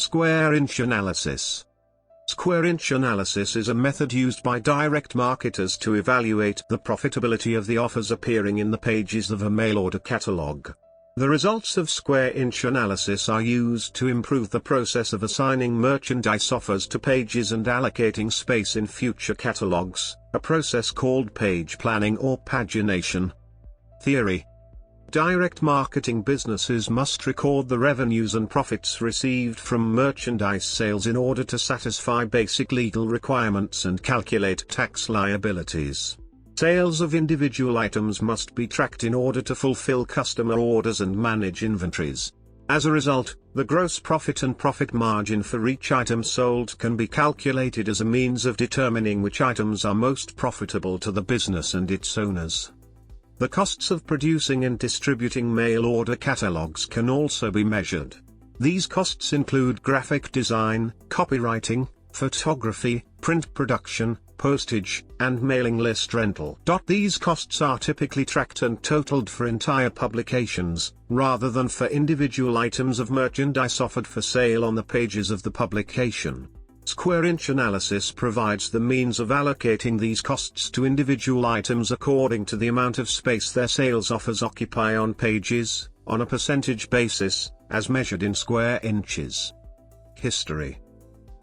Square inch analysis. Square inch analysis is a method used by direct marketers to evaluate the profitability of the offers appearing in the pages of a mail order catalog. The results of square inch analysis are used to improve the process of assigning merchandise offers to pages and allocating space in future catalogs, a process called page planning or pagination. Theory. Direct marketing businesses must record the revenues and profits received from merchandise sales in order to satisfy basic legal requirements and calculate tax liabilities. Sales of individual items must be tracked in order to fulfill customer orders and manage inventories. As a result, the gross profit and profit margin for each item sold can be calculated as a means of determining which items are most profitable to the business and its owners. The costs of producing and distributing mail order catalogs can also be measured. These costs include graphic design, copywriting, photography, print production, postage, and mailing list rental. These costs are typically tracked and totaled for entire publications, rather than for individual items of merchandise offered for sale on the pages of the publication. Square inch analysis provides the means of allocating these costs to individual items according to the amount of space their sales offers occupy on pages, on a percentage basis, as measured in square inches. History.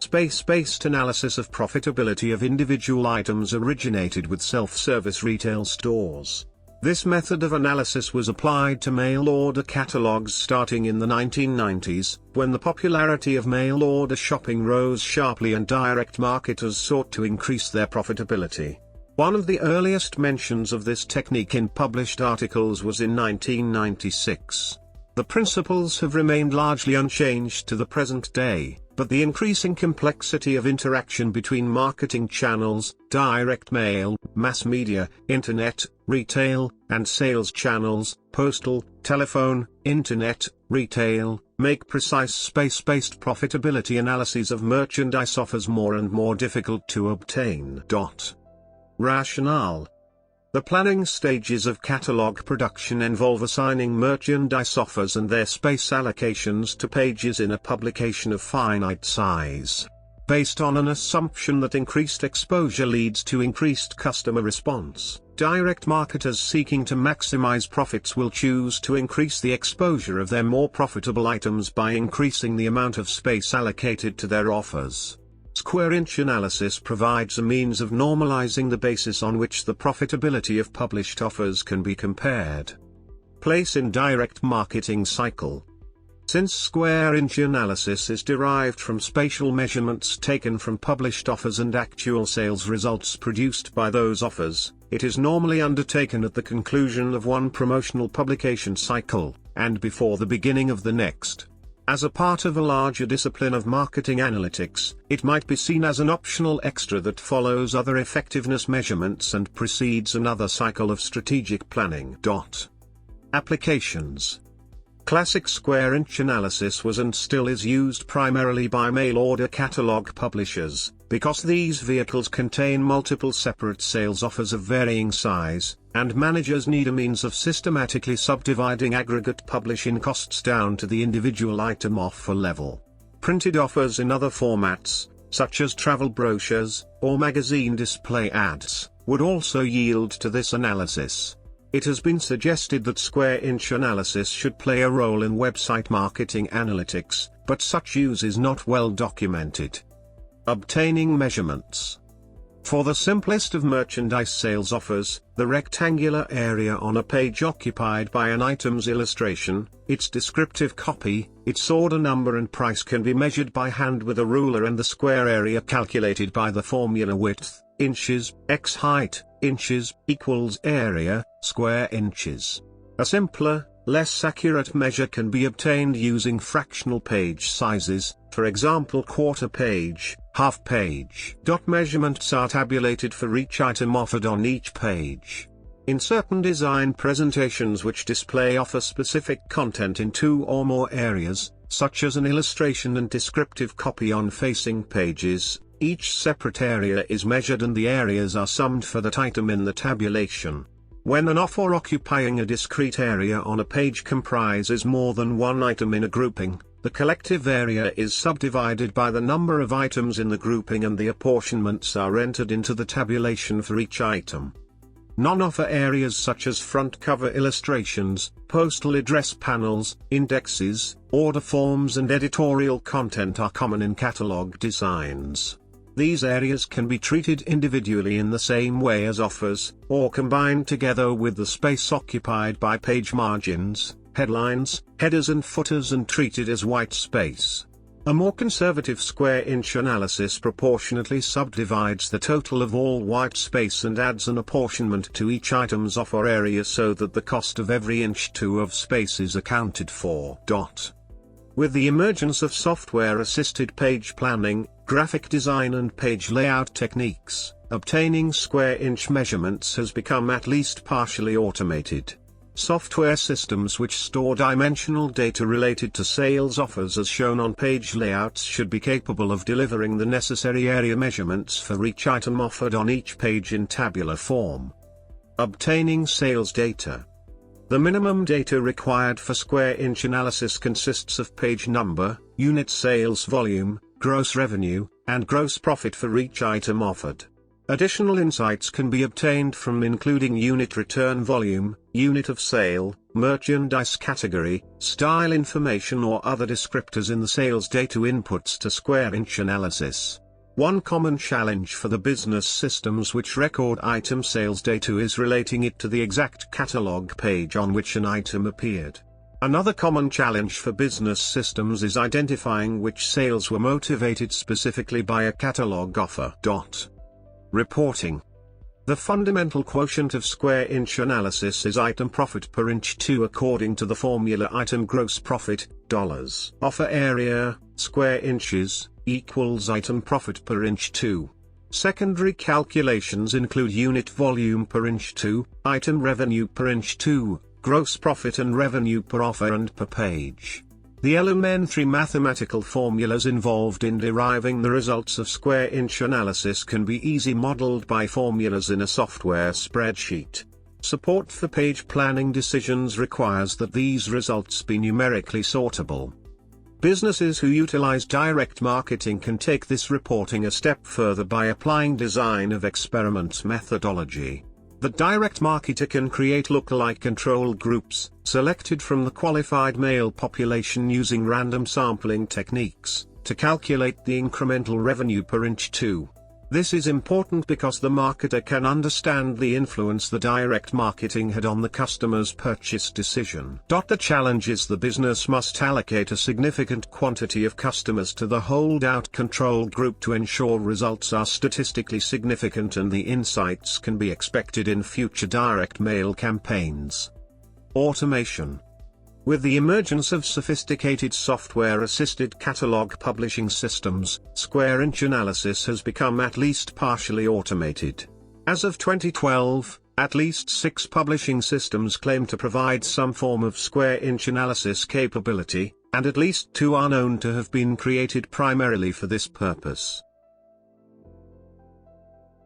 Space-based analysis of profitability of individual items originated with self-service retail stores. This method of analysis was applied to mail order catalogs starting in the 1990s, when the popularity of mail order shopping rose sharply and direct marketers sought to increase their profitability. One of the earliest mentions of this technique in published articles was in 1996. The principles have remained largely unchanged to the present day, but the increasing complexity of interaction between marketing channels, direct mail, mass media, internet, retail, and sales channels, postal, telephone, internet, retail, make precise space-based profitability analyses of merchandise offers more and more difficult to obtain. Rationale. The planning stages of catalog production involve assigning merchandise offers and their space allocations to pages in a publication of finite size. Based on an assumption that increased exposure leads to increased customer response, direct marketers seeking to maximize profits will choose to increase the exposure of their more profitable items by increasing the amount of space allocated to their offers. Square inch analysis provides a means of normalizing the basis on which the profitability of published offers can be compared. Place in direct marketing cycle. Since square inch analysis is derived from spatial measurements taken from published offers and actual sales results produced by those offers, it is normally undertaken at the conclusion of one promotional publication cycle, and before the beginning of the next. As a part of a larger discipline of marketing analytics, it might be seen as an optional extra that follows other effectiveness measurements and precedes another cycle of strategic planning. Applications. Classic square inch analysis was and still is used primarily by mail order catalog publishers, because these vehicles contain multiple separate sales offers of varying size, and managers need a means of systematically subdividing aggregate publishing costs down to the individual item offer level. Printed offers in other formats, such as travel brochures, or magazine display ads, would also yield to this analysis. It has been suggested that square inch analysis should play a role in website marketing analytics, but such use is not well documented. Obtaining measurements. For the simplest of merchandise sales offers, the rectangular area on a page occupied by an item's illustration, its descriptive copy, its order number and price can be measured by hand with a ruler and the square area calculated by the formula width, inches, x height, inches, equals area, square inches. A simpler, less accurate measure can be obtained using fractional page sizes, for example quarter page, half page. Measurements are tabulated for each item offered on each page. In certain design presentations which display offer-specific content in two or more areas, such as an illustration and descriptive copy on facing pages, each separate area is measured and the areas are summed for that item in the tabulation. When an offer occupying a discrete area on a page comprises more than one item in a grouping, The collective area is subdivided by the number of items in the grouping and the apportionments are entered into the tabulation for each item. Non-offer areas such as front cover illustrations, postal address panels, indexes, order forms and editorial content are common in catalog designs. These areas can be treated individually in the same way as offers, or combined together with the space occupied by page margins, headlines, headers and footers and treated as white space. A more conservative square inch analysis proportionately subdivides the total of all white space and adds an apportionment to each item's offer area so that the cost of every inch of space is accounted for. With the emergence of software-assisted page planning, graphic design and page layout techniques, obtaining square inch measurements has become at least partially automated. Software systems which store dimensional data related to sales offers as shown on page layouts should be capable of delivering the necessary area measurements for each item offered on each page in tabular form. Obtaining sales data. The minimum data required for square inch analysis consists of page number, unit sales volume, gross revenue, and gross profit for each item offered. Additional insights can be obtained from including unit return volume, unit of sale, merchandise category, style information or other descriptors in the sales data inputs to square inch analysis. One common challenge for the business systems which record item sales data is relating it to the exact catalog page on which an item appeared. Another common challenge for business systems is identifying which sales were motivated specifically by a catalog offer. Reporting. The fundamental quotient of square inch analysis is item profit per inch 2 according to the formula item gross profit, dollars. Offer area, square inches, equals item profit per inch 2. Secondary calculations include unit volume per inch 2, item revenue per inch 2, gross profit and revenue per offer and per page. The elementary mathematical formulas involved in deriving the results of square inch analysis can be easily modeled by formulas in a software spreadsheet. Support for page planning decisions requires that these results be numerically sortable. Businesses who utilize direct marketing can take this reporting a step further by applying design of experiment methodology. The direct marketer can create lookalike control groups, selected from the qualified male population using random sampling techniques, to calculate the incremental revenue per inch 2. This is important because the marketer can understand the influence the direct marketing had on the customer's purchase decision. The challenge is the business must allocate a significant quantity of customers to the holdout control group to ensure results are statistically significant and the insights can be expected in future direct mail campaigns. Automation. With the emergence of sophisticated software-assisted catalog publishing systems, square inch analysis has become at least partially automated. As of 2012, at least 6 publishing systems claim to provide some form of square inch analysis capability, and at least 2 are known to have been created primarily for this purpose.